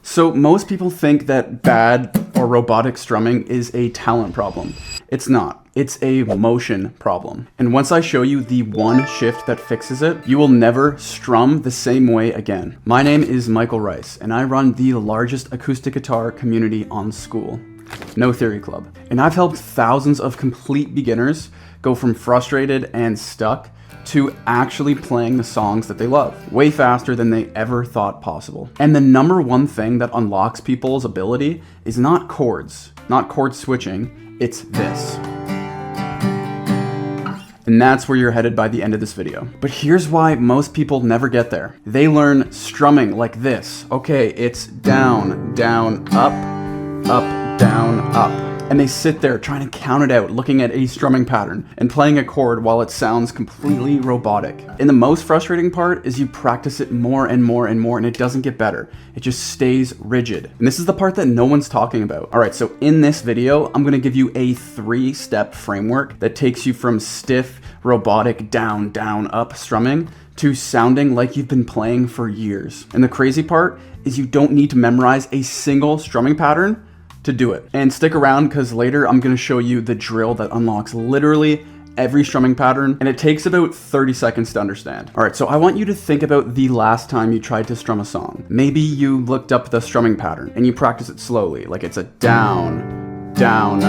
So most people think that bad or robotic strumming is a talent problem. It's not. It's a motion problem. And once I show you the one shift that fixes it, you will never strum the same way again. My name is Michael Rice, and I run the largest acoustic guitar community on School, No Theory Club. And I've helped thousands of complete beginners go from frustrated and stuck to actually playing the songs that they love way faster than they ever thought possible. And the number one thing that unlocks people's ability is not chords, not chord switching, it's this. And that's where you're headed by the end of this video. But here's why most people never get there. They learn strumming like this. Okay, it's down, down, up, up, down, up. And they sit there trying to count it out, looking at a strumming pattern and playing a chord while it sounds completely robotic. And the most frustrating part is you practice it more and more and more, and it doesn't get better. It just stays rigid. And this is the part that no one's talking about. All right, so in this video, I'm gonna give you a 3-step framework that takes you from stiff, robotic, down, down, up strumming to sounding like you've been playing for years. And the crazy part is you don't need to memorize a single strumming pattern to do it. And stick around, because later I'm going to show you the drill that unlocks literally every strumming pattern, and it takes about 30 seconds to understand. All right, so I want you to think about the last time you tried to strum a song. Maybe you looked up the strumming pattern and you practice it slowly, like it's a down, down,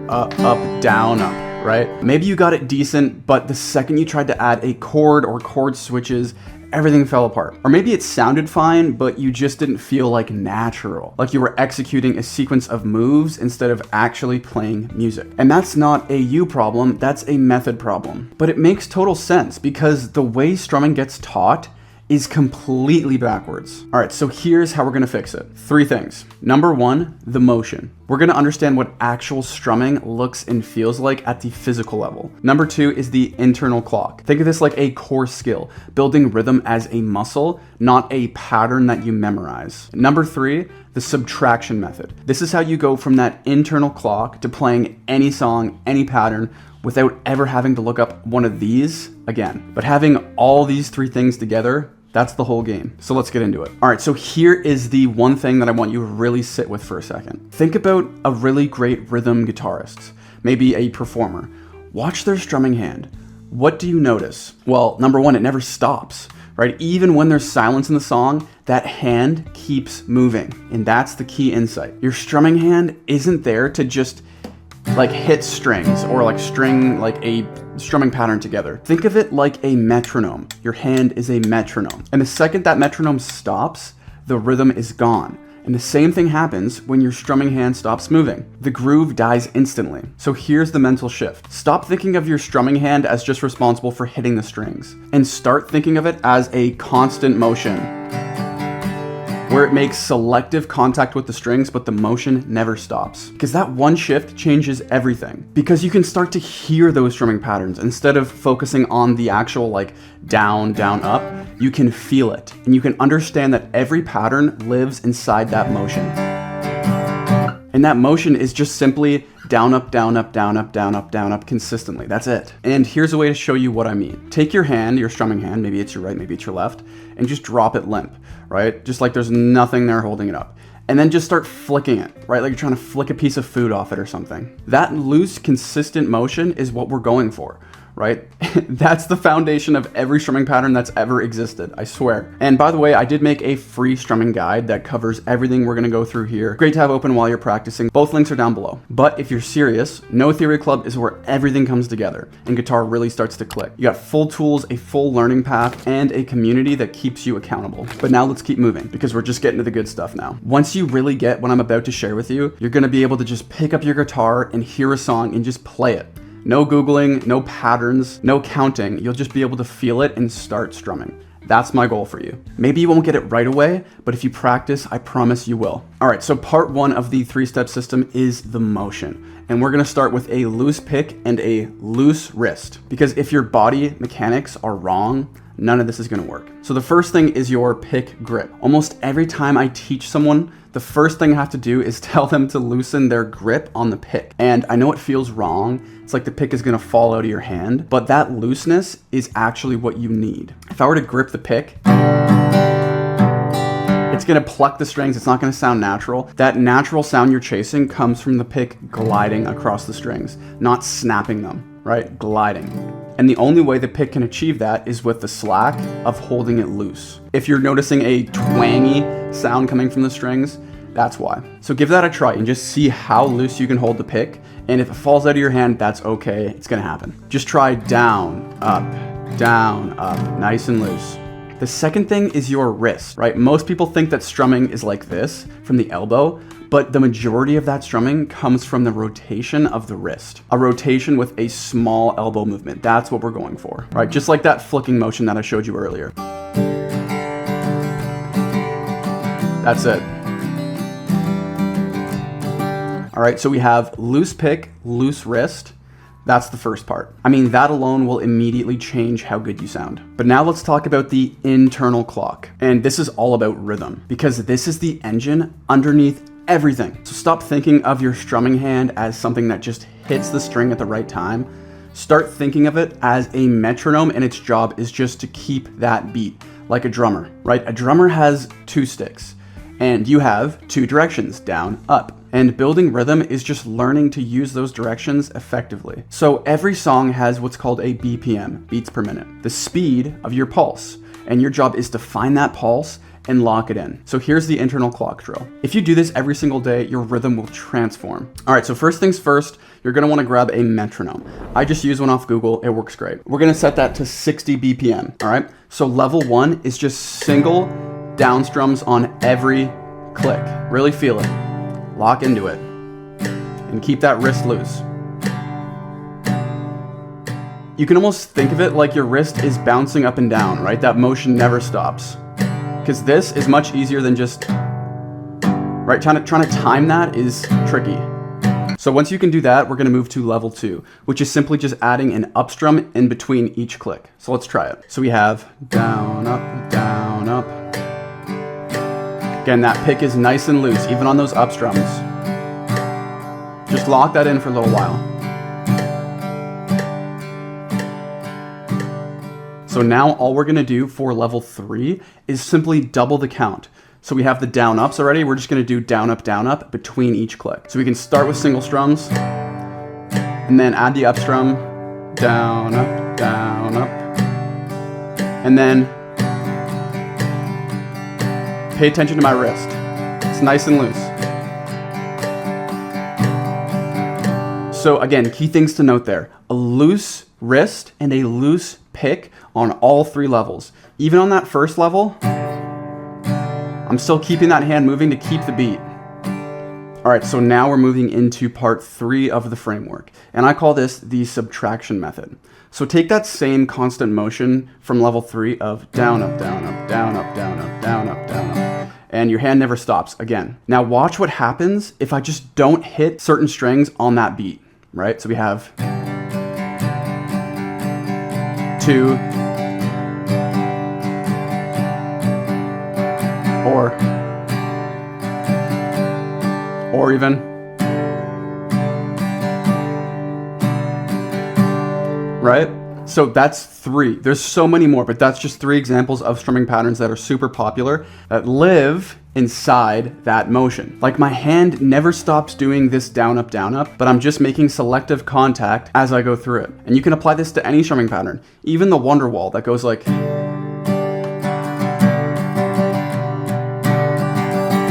up, down, up, right? Maybe you got it decent, but the second you tried to add a chord or chord switches, everything fell apart. Or maybe it sounded fine, but you just didn't feel like natural, like you were executing a sequence of moves instead of actually playing music. And that's not a you problem, that's a method problem. But it makes total sense because the way strumming gets taught is completely backwards. All right, so here's how we're gonna fix it. 3 things. Number 1, the motion. We're gonna understand what actual strumming looks and feels like at the physical level. Number 2 is the internal clock. Think of this like a core skill, building rhythm as a muscle, not a pattern that you memorize. Number 3, the subtraction method. This is how you go from that internal clock to playing any song, any pattern, without ever having to look up one of these again. But having all these 3 things together, that's the whole game. So let's get into it. All right, so here is the one thing that I want you to really sit with for a second. Think about a really great rhythm guitarist, maybe a performer. Watch their strumming hand. What do you notice? Well, number 1, it never stops, right? Even when there's silence in the song, that hand keeps moving. And that's the key insight. Your strumming hand isn't there to just like hit strings or like string like a strumming pattern together. Think of it like a metronome. Your hand is a metronome. And the second that metronome stops, the rhythm is gone. And the same thing happens when your strumming hand stops moving. The groove dies instantly. So here's the mental shift. Stop thinking of your strumming hand as just responsible for hitting the strings, and start thinking of it as a constant motion, where it makes selective contact with the strings, but the motion never stops. Because that one shift changes everything. Because you can start to hear those strumming patterns instead of focusing on the actual like down, down, up. You can feel it, and you can understand that every pattern lives inside that motion. And that motion is just simply down, up, down, up, down, up, down, up, down, up consistently. That's it. And here's a way to show you what I mean. Take your hand, your strumming hand, maybe it's your right, maybe it's your left, and just drop it limp, right? Just like there's nothing there holding it up. And then just start flicking it, right? Like you're trying to flick a piece of food off it or something. That loose, consistent motion is what we're going for, right? That's the foundation of every strumming pattern that's ever existed, I swear. And by the way, I did make a free strumming guide that covers everything we're gonna go through here. Great to have open while you're practicing. Both links are down below. But if you're serious, No Theory Club is where everything comes together and guitar really starts to click. You got full tools, a full learning path, and a community that keeps you accountable. But now let's keep moving, because we're just getting to the good stuff now. Once you really get what I'm about to share with you, you're gonna be able to just pick up your guitar and hear a song and just play it. No Googling, no patterns, no counting. You'll just be able to feel it and start strumming. That's my goal for you. Maybe you won't get it right away, but if you practice, I promise you will. All right, so part 1 of the 3-step system is the motion. And we're gonna start with a loose pick and a loose wrist. Because if your body mechanics are wrong, none of this is gonna work. So the first thing is your pick grip. Almost every time I teach someone, the first thing I have to do is tell them to loosen their grip on the pick. And I know it feels wrong. It's like the pick is gonna fall out of your hand, but that looseness is actually what you need. If I were to grip the pick, It's gonna pluck the strings. It's not gonna sound natural. That natural sound you're chasing comes from the pick gliding across the strings, not snapping them, right? Gliding. And the only way the pick can achieve that is with the slack of holding it loose. If you're noticing a twangy sound coming from the strings, that's why. So give that a try and just see how loose you can hold the pick. And if it falls out of your hand, that's okay. It's gonna happen. Just try down, up, nice and loose. The second thing is your wrist, right? Most people think that strumming is like this from the elbow, but the majority of that strumming comes from the rotation of the wrist. A rotation with a small elbow movement. That's what we're going for, right? Just like that flicking motion that I showed you earlier. That's it. All right, so we have loose pick, loose wrist. That's the first part. I mean, that alone will immediately change how good you sound. But now let's talk about the internal clock. And this is all about rhythm, because this is the engine underneath everything. So stop thinking of your strumming hand as something that just hits the string at the right time. Start thinking of it as a metronome, and its job is just to keep that beat, like a drummer, right? A drummer has two sticks, and you have two directions, down, up. And building rhythm is just learning to use those directions effectively. So every song has what's called a BPM, beats per minute, the speed of your pulse. And your job is to find that pulse and lock it in. So here's the internal clock drill. If you do this every single day, your rhythm will transform. All right, so first things first, you're gonna wanna grab a metronome. I just use one off Google, it works great. We're gonna set that to 60 BPM, all right? So level 1 is just single down strums on every click. Really feel it. Lock into it and keep that wrist loose. You can almost think of it like your wrist is bouncing up and down, right? That motion never stops. Because this is much easier than just, right? Trying to time that is tricky. So once you can do that, we're gonna move to level 2, which is simply just adding an up strum in between each click. So let's try it. So we have down, up, down, up. Again, that pick is nice and loose, even on those up strums. Just lock that in for a little while. So now all we're gonna do for level 3 is simply double the count. So we have the down ups already, we're just gonna do down up between each click. So we can start with single strums, and then add the up strum, down, up, and then pay attention to my wrist. It's nice and loose. So again, key things to note there. A loose wrist and a loose pick on all 3 levels. Even on that first level, I'm still keeping that hand moving to keep the beat. All right, so now we're moving into part 3 of the framework, and I call this the subtraction method. So take that same constant motion from level 3 of down, up, down, up, down, up, down, up, down, up, down, up, and your hand never stops again. Now watch what happens if I just don't hit certain strings on that beat, right? So we have 2, or even, right? So that's 3. There's so many more, but that's just 3 examples of strumming patterns that are super popular that live inside that motion. Like my hand never stops doing this down, up, but I'm just making selective contact as I go through it. And you can apply this to any strumming pattern, even the Wonderwall that goes like,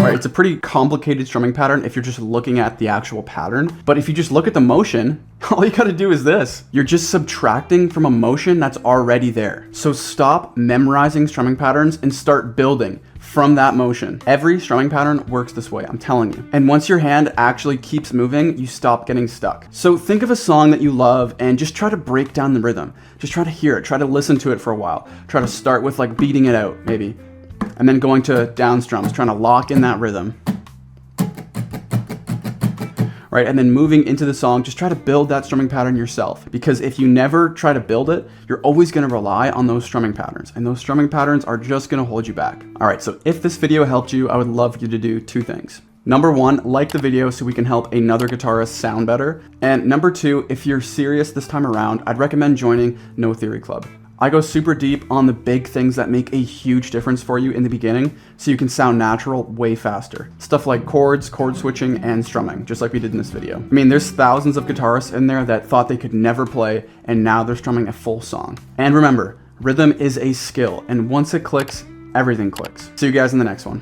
right, it's a pretty complicated strumming pattern if you're just looking at the actual pattern. But if you just look at the motion, all you gotta do is this. You're just subtracting from a motion that's already there. So stop memorizing strumming patterns and start building from that motion. Every strumming pattern works this way, I'm telling you. And once your hand actually keeps moving, you stop getting stuck. So think of a song that you love and just try to break down the rhythm. Just try to hear it, try to listen to it for a while. Try to start with like beating it out, maybe. And then going to down strums, trying to lock in that rhythm. Right, and then moving into the song, just try to build that strumming pattern yourself. Because if you never try to build it, you're always gonna rely on those strumming patterns. And those strumming patterns are just gonna hold you back. All right, so if this video helped you, I would love you to do 2 things. Number 1, like the video so we can help another guitarist sound better. And number 2, if you're serious this time around, I'd recommend joining No Theory Club. I go super deep on the big things that make a huge difference for you in the beginning so you can sound natural way faster. Stuff like chords, chord switching, and strumming, just like we did in this video. I mean, there's thousands of guitarists in there that thought they could never play, and now they're strumming a full song. And remember, rhythm is a skill, and once it clicks, everything clicks. See you guys in the next one.